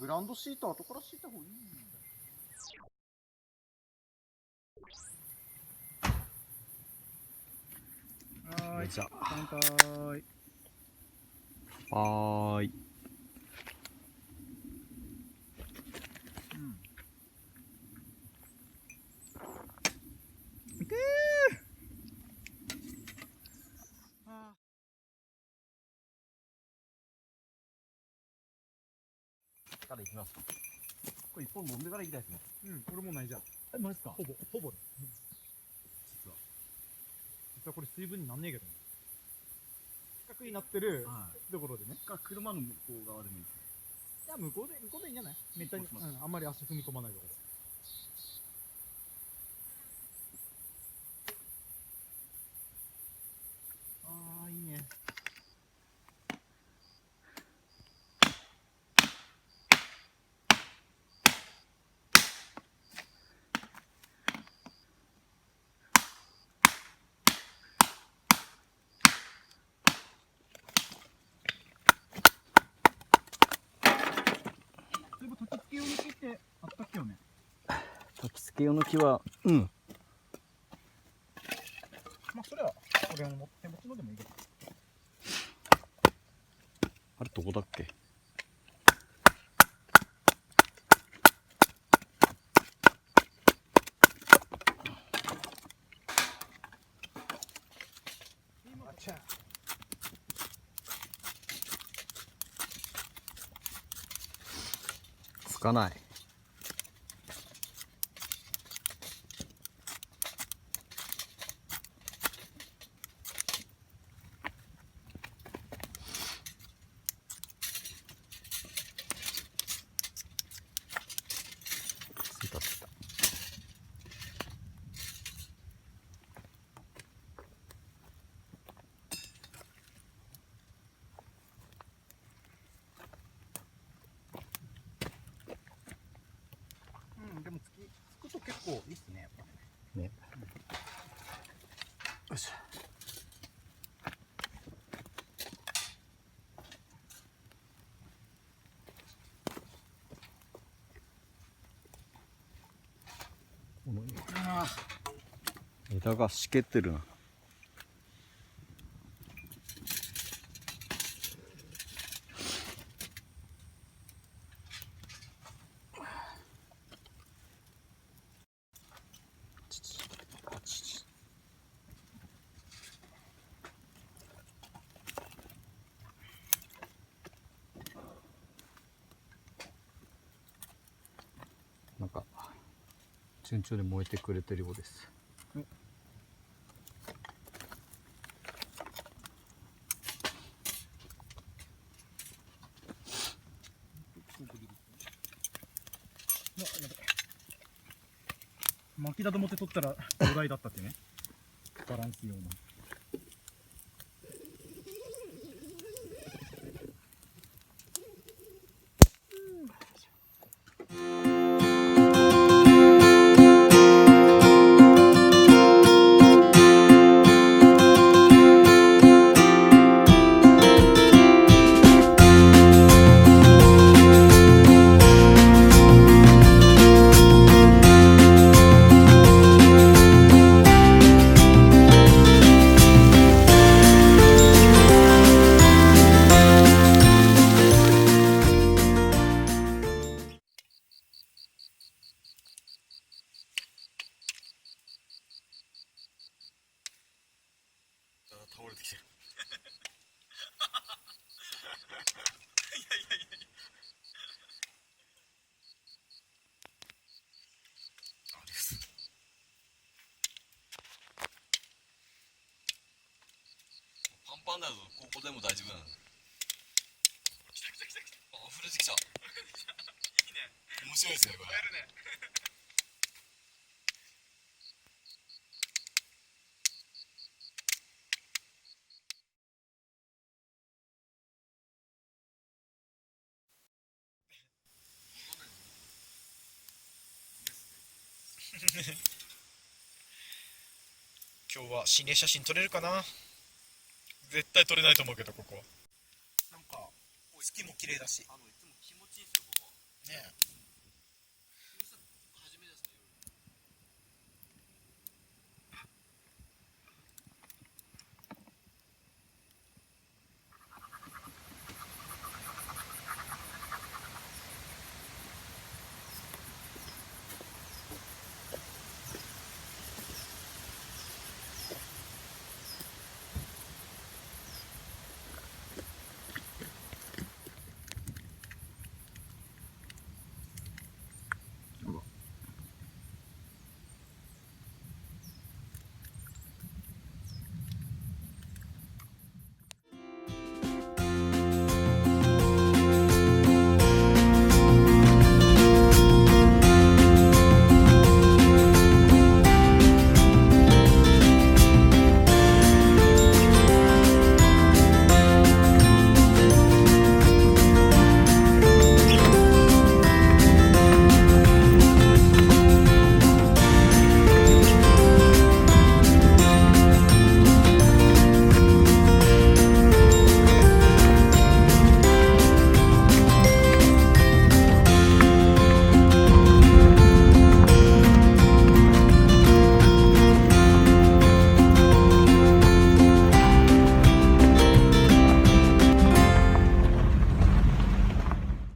グランドシート後から敷いた方がいいんだよ。はーい、じゃあ乾杯。はーい。いくー。からいきます。これ一本飲んでからいきたいですね。俺もないじゃん。え、マジですか。ほぼね。実はこれ水分になんねえけどね。四角になってるところでね。車の向こう側でもいいです。いや、向こうでいいんじゃない？めったに、あんまり足踏み込まないところ。あー、いいね。そういえば、焚き付け用の木ってあったっけよね。焚き付け用の木は、まあ、それは、俺の手持ちのでもいいけど。あれどこだっけ。つかない。ついたついた。でもつくと結構いいっすね、やっぱね。ね。よいしょ。枝がしけってるな。なんか順調に燃えてくれてるようです。巻きだと思って取ったら土台だったってね。バランス用の。倒れてきてる。パンパンだとここでも大丈夫なの。来た。あ、溢れてきた。いいね。面白いですねこれ。やるね。今日は心霊写真撮れるかな。絶対撮れないと思うけど、ここはなんか月も綺麗だし、いつも気持ちいいですよここ。ね